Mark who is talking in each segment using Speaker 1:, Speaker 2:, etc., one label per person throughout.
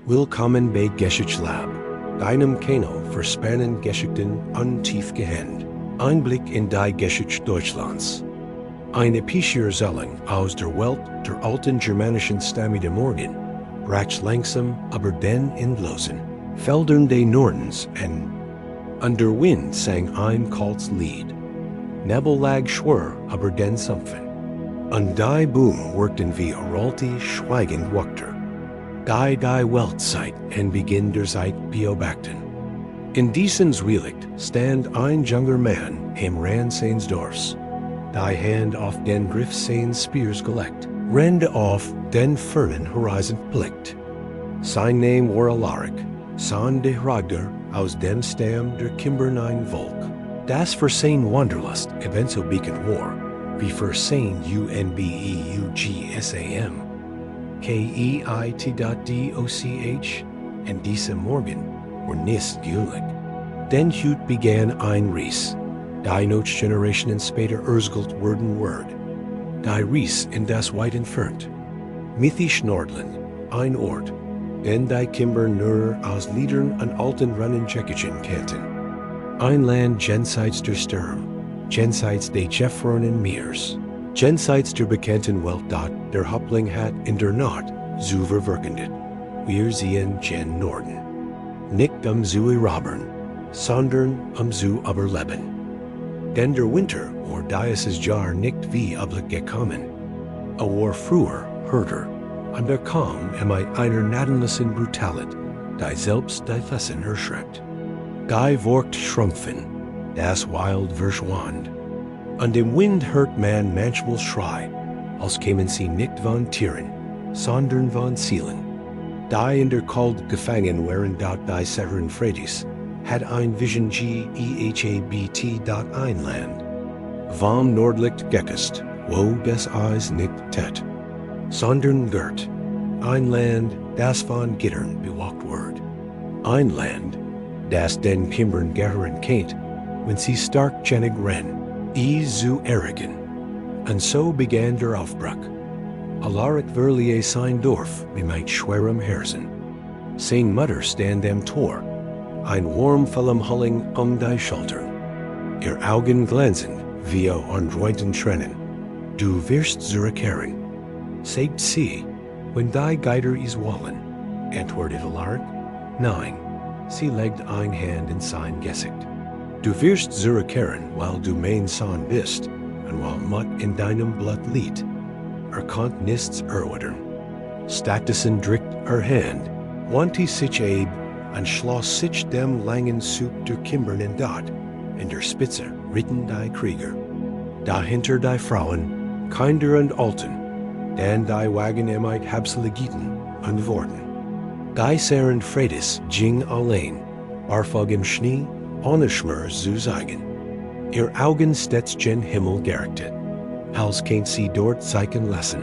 Speaker 1: Willkommen bei GESCHICHTELAB, deinem Kanal für spannende Geschichten und tief Einblick in die Geschichte Deutschlands. Eine Erzählung aus der Welt der alten germanischen Stämme der Morgen, brach langsam aber den endlosen Feldern des Nordens und der Wind sang ein kaltes Lied. Nebel lag schwer aber den Sumpfen. Und die Boom wirkten wie rolte, schweigend Wachter. Die Weltzeit en Beginn der Zeit beobachten. In diesen Zwielicht stand ein junger Mann am Rand seines Dorfs. Die Hand auf den Griff seines Speers gelegt, rende auf den fernen Horizont blickt. Sein Name war Alaric, Sohn de Ragnar aus dem Stamm der Kimbern-Volk. Das für sein Wanderlust ebenso beacon war, wie für sein UNBEUGSAM. KEIT.DOCH en diese Morgen war nicht gülig. Den Hut begann ein Ries, die noch Generationen später erzählt worden wird. Die Ries in das weit entfernt. Mythisch Nordland, ein Ort, den die Kimber nur aus Liedern und alten Tschechischen kannten. Ein Land jenseits der Stürme, jenseits der gefrorenen Meers, jenseits der bekannten Welt dort der Häuptling hat in der Nacht zu verwirkendet. Wir sehen gen Norden. Nicht zu erobern, sondern zu überleben. Denn der Winter war dieses Jahr nicht wie üblich gekommen. War früher, härter, und kam mit einer gnadenlosen Brutalität, die selbst die Fessen erschreckt. Die Wort schrumpfen, das Wild verschwand. Und dem Wind hört man manchmal Schrei, als kämen sie nicht von Tieren, sondern von Seelen. Die in der Kalt gefangen waren dort die Severen Fredis, hat ein Vision GEHABT dort ein Land. Vom Nordlicht geckest, wo des Eis nicht tät, sondern girt, ein Land, das von Gittern bewacht wird. Ein Land, das den Kimbern-Krieger kennt, wenn sie stark genig rennen, zu erregen. Und so begann der Aufbruch. Alaric verlieh sein Dorf mit schwerem Herzen. Sein Mutter stand am Tor, ein warmvollem Hulling die Schultern. Ihr Augen glänzend wie andreuten Tränen. Du wirst zurückkehren. Sagt sie, wenn die Geider is wallen, antwortet Alaric. Nein, sie legt ein Hand in sein Gesicht. Du wirst zurückkehren, weil du mein Sohn bist, und weil Mut in deinem Blut liegt. Konnt nichts erwidern. Stattdessen drückt Hand, wandte sich und schloss sich dem langen Zug der Kimbern in dort, in der Spitze ritten die Krieger. Dahinter die Frauen, Kinder und Alten, dann die Wagen Habseligiten und Worten. Die Seren Fredis ging allein, barfog im Schnee, ohne Schmur zu sagen. Ihr Augen stets gen Himmel gerichtet, als kennt sie dort zeichen lassen.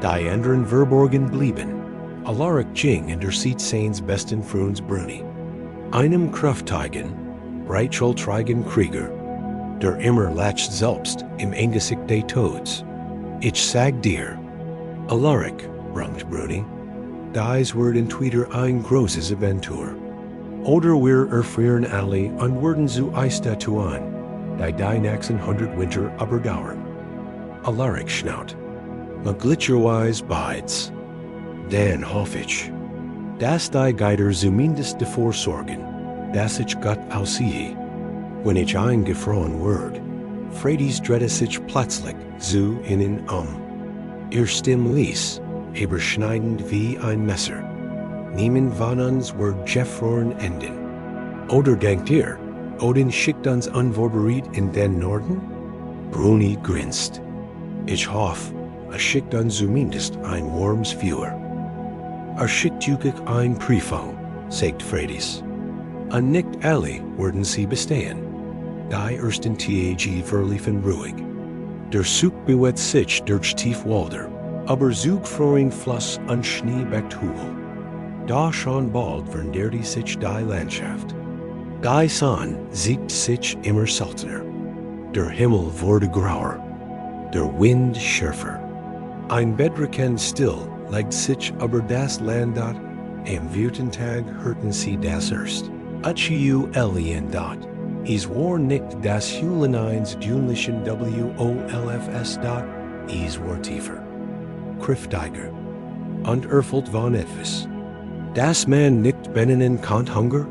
Speaker 1: Die anderen verborgen blieben. Alaric ging in der Seat seines besten Freunds Bruni. Einem kraftigen, breitschultrigen Krieger, der immer lacht selbst im Angesicht des Todes. Ich sag dir, Alaric, brummt Bruni, dies wird entweder ein großes Aventur. Oder wir erfrieren alle und werden zu Eistatuan, die nächsten 100 Winter überdauern. Alaric schnaut, glitscherweise beides. Dan hoff ich, dass die Geider zumindest davor sorgen, dass ich Gott aussiehe, wenn ich eingefroren wird. Fredis drehte sich plötzlich zu ihnen Ihr Stimme ließ, überschneidend wie ein Messer. Niemand von uns wird gefroren enden. Oder denkt ihr, Odin schickt uns unvorbereitet in den Norden? Bruni grinst. Ich hoffe, schickt uns zumindest ein warmes Feuer. Schickt jukig ein Prüfung, sagt Fredis. Und nicht alle werden sie bestehen. Die ersten Tage verliefen ruhig. Der Zug bewegt sich durch Tiefwälder, aber zugfroren Fluss und schneebeckt Hügel. Da schon bald veränderte sich die Landschaft. Die Sonne siegt sich immer seltener. Der Himmel wurde grauer, der Wind schärfer. Ein Bedrecken still legt sich über das Land dort am Würtentag hörten sie das erst. Lien dot. Is war nicht das Huleneins Dünlichen WOLFS dot. Is war tiefer. Kriftiger. Und erfüllt von etwas. Das man nicht benennen kant Hunger?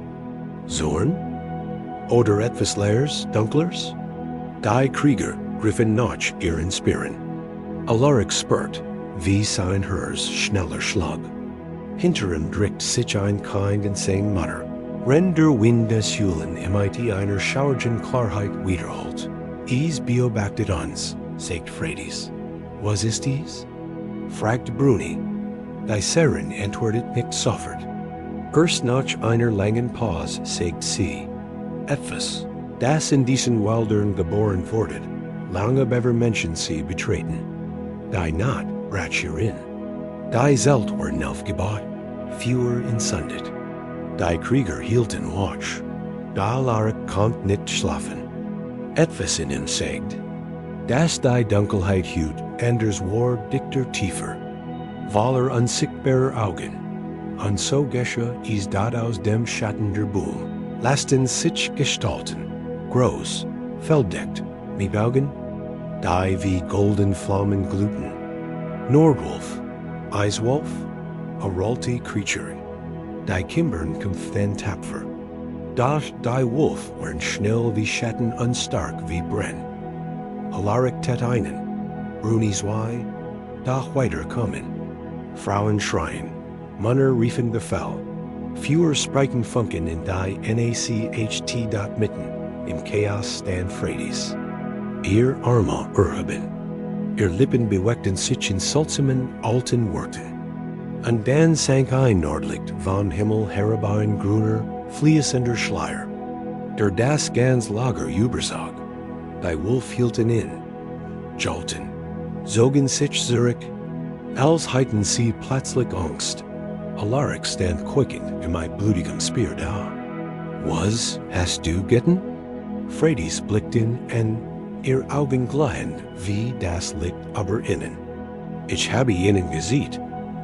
Speaker 1: Zorn? Oder etwas Leers, Dunklers? Die Krieger griffen noch ihren Spieren. Alaric spurt, wie sein Hers schneller Schlag. Hinter ihm drückt sich ein kind und sein Mutter. Renn der Wind des Hulen mit einer schauergen Klarheit wiederholt. Is beobachtet uns, sagt Fredis. Was ist dies? Fragt Bruni. Die Serin antwortet nicht sofort. Erst nach einer langen Pause sagt sie. Etwas, das in diesen Wäldern geboren wurde, lange bever Menschen sie betreten. Die Naht brach hierin. Die Zelt wurden aufgebaut, fewer insundet. Die Krieger hielten Watch. Da Alaric konnt nicht schlafen. Etwas in ihm sagt, dass die Dunkelheit hüt, anders war dichter tiefer. Weil unsichtbare Augen. Und so gesche is dat aus dem Schatten der Boom. Lasten sich gestalten, groß, felddeckt, mit Augen, die wie golden Flammen glühten. Nordwolf, Eiswolf, a rollte Creature. Die Kimbern kämpft then tapfer. Doch die Wolf waren schnell wie Schatten und stark wie Brenn. Alaric tet einen, Brunis Wei, doch weiter kommen. Frauen schreien, Männer riefen Befehl. Fewer sprechen funken in die NACHT dot mitten, im Chaos stand Fredis. Ihr Arme erheben. Ihr Lippen beweckten sich in seltsamen alten Worten. Und dann sank ein Nordlicht von Himmel herab grüner, fließender Schleier. Der das ganz Lager übersag. Die Wolf hielten in. Jolten. Zogen sich zurück. Als heiten sie plötzlich Angst. Alaric stand quickened in my blutigem Spear da. Was hast du getten? Fredis blicked in and ihr Augen glahend wie das Licht aber innen. Ich habe ihnen gesehen,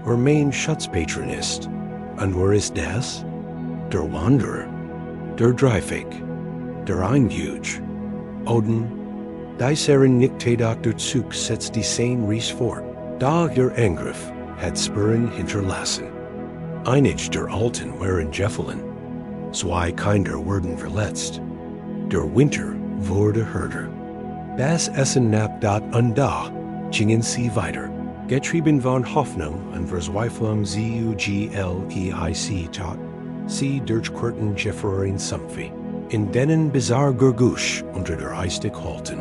Speaker 1: mein Schutzpatron ist. Und wer ist das? Der Wanderer, der Dreifig, der Einhuge. Odin, die Serin nicht der Zug setzt die Seine Ries fort, da ihr Angriff hat Spuren hinterlassen. Einige der Alten waren Jeffeln, zwei Kinder wurden verletzt. Der Winter wurde härter. Das Essen nahm dort und da gingen sie weiter, getrieben von Hoffnung und Verzweiflung ZUGLEIC tat sie durch Kurten Jefferin Sumpfi, in denen bizarre Gurgusch unter der Eistig halten.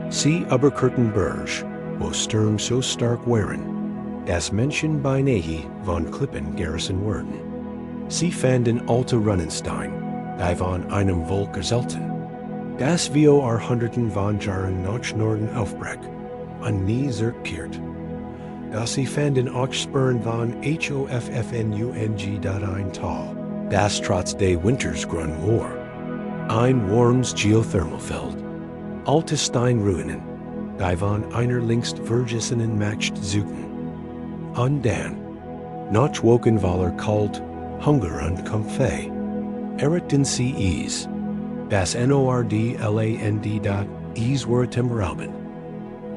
Speaker 1: Sie aber Kurten Berge, wo Sturm so stark waren, dass Menschen beinahe von Klippen gerissen wurden. Sie fanden alte Runnenstein, die von einem Volk erselten. Das vor Hunderten von Jahren nach Norden aufbrach und nie zurückkehrt. Da sie fanden auch Spuren von HOFFNUNG. Tal, das trotz des Winters grün war. Ein warmes Geothermalfeld. Alte Steinruinen, die von einer längst vergessenen Macht suchten. Und dann, nach Wochen weil kalt, Hunger und Kampfe, erregten sie is, das NORDLAND dot is war Timberalben.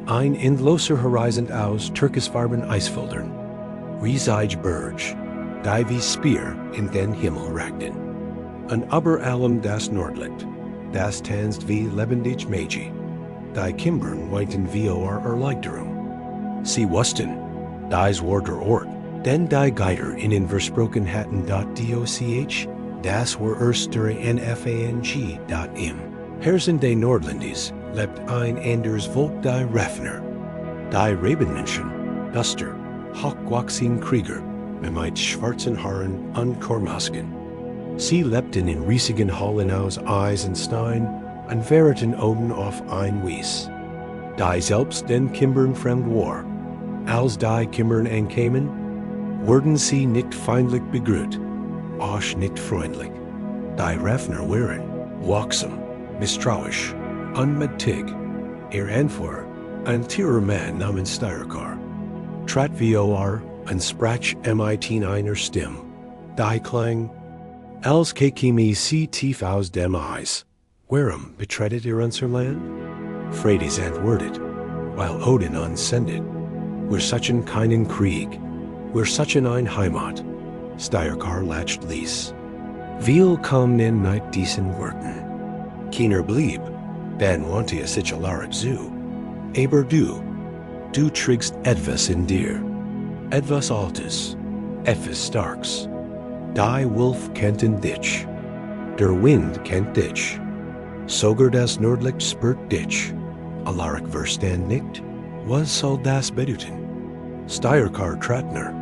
Speaker 1: Ein endloser Horizont aus türkisfarben Eisfeldern, riesige Berge, die wie Speer in den Himmel ragten. Und über allem das Nordlicht, das tanzt wie lebendig Magi, die Kimbern weiten wie Erleichterung. Sie wussten, dies war der Ort, denn die Geider in den versprochen hatten .doch, das war erst der NFANG.im. Herzen des Nordlandes lebt ein anders Volk die Raffner, die Rebenmenschen, Duster, hochwachsenen Krieger, mit schwarzen Haaren und Kormasken. Sie lebten in riesigen Hallen aus Eis und Stein und währten oben auf ein Wies. Die selbst den Kimbern fremd war, als die Kimbern ankamen, wurden sie nicht feindlich begrüßt, auch nicht freundlich. Die Raffner waren wachsam, misstrauisch, und mit Tig, ihr Anführer, ein tierer Mann namens Steyerkar, trat vor und sprach mit einer Stimme, die Klang, als Kakimi see tief aus dem Eis, whereum betreadet ihr unser Land? Fredes antwortet, while Odin unsendet, we're such ein keinen Krieg, we're such ein Heimat, Steyerkar latcht ließ. Willkommen in night diesen Worten. Keener blieb, dan wantia sich alarik zu, aber du trigst etwas in dir, etwas altes, etwas starks. Die Wolf kennt in ditch, der Wind kennt ditch, sogar das Nordlicht spürt ditch, alarik verstand nicht, was soll das bedeuten? Steyerkar Tratner,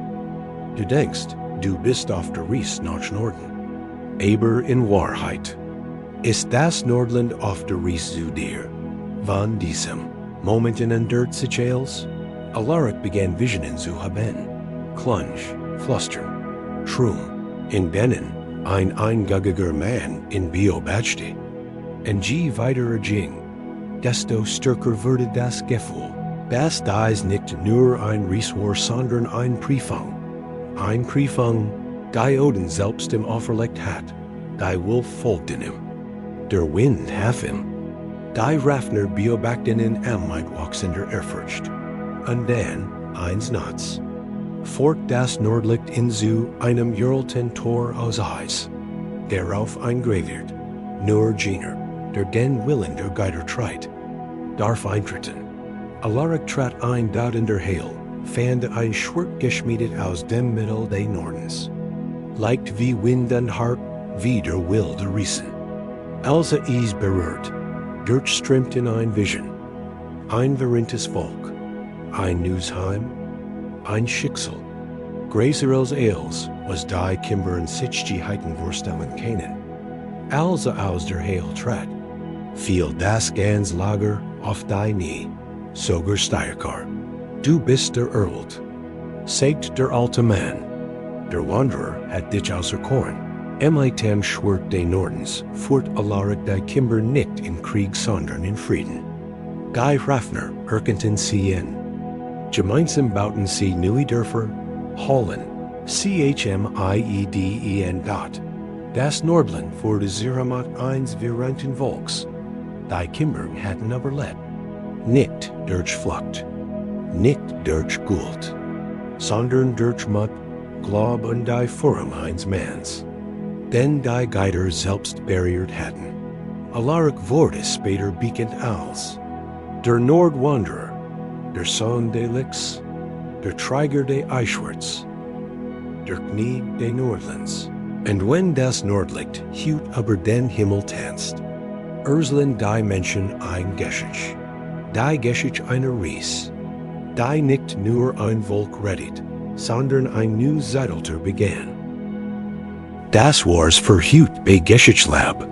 Speaker 1: du denkst, du bist auf der Ries nach Norden, aber in Wahrheit ist das Nordland auf der Ries zu dir. Van diesem Momenten entdert sich als, alarik began visionen zu haben, Klunge, flustern, Trum, in Bennen, ein eingaggiger Mann in Biobadste, en je weiterer ging, desto stärker wurde das Gefühl, dass dies nicht nur ein Ries war, sondern ein Prüfung, die Odin selbst ihm auferlegt hat, die Wolf folgte ihm, der Wind half ihm, die Raffner beobachten in Amheit walks in der Ehrfurcht, und dann, eins Nachts, fort das Nordlicht in zu einem jörlten Tor aus Eis, darauf eingraviert, nur jener, der den Willen der Geider treit, darf eintreten. Alarik trat ein dort in der Heil, fand ein Schwert geschmiedet aus dem Mittel des Nordens, leicht wie Wind und hart wie der wilde Riesen. Als is berührt, dort strömt in ein Vision, ein verrinntes Volk, ein neues Heim, ein Schicksal. Größer als els was die Kimbern-Krieger vorstellen können. Als aus der Heil trat, fiel das ganz Lager auf die Knie, sogar Steyerkar. Du bist der Erlt, sagt der alte Mann. Der Wanderer hat dich auserkoren. Tem Schwert des Nordens fort alarik die Kimber nicht in Krieg, sondern in Frieden. Die Raffner erkannten sie in. Gemeinsam bauten sie neue Dörfer, Hallen, Chmieden dort. Das Nordland für die Zeramat eins verrannten Volks. Die Kimbern hatten überlebt. Nicht durch Flucht, nicht durch Guld, sondern durch Mut, Glaub und die Forum eins Manns. Denn die Geider selbst barriert hatten. Alarik wurde später bekannt als der Nordwanderer, der Sohn des Licks, der Träger des Eichschwerts, der Knie des Nordlands. Und wenn das Nordlicht hut über den Himmel tanzt, Urslen die Menschen ein Geschich, die Geschich einer Ries, die nicht nur ein Volk rettet, sondern ein neues Zeitalter begann. Das war's für heute bei GESCHICHTELAB.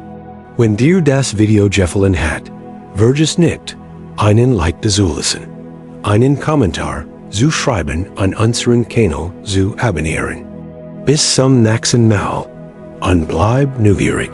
Speaker 1: Wenn dir das Video gefallen hat, vergiss nicht, einen Like zu lassen, einen Kommentar zu schreiben an unseren Kanal zu abonnieren. Bis zum nächsten Mal und bleib neugierig.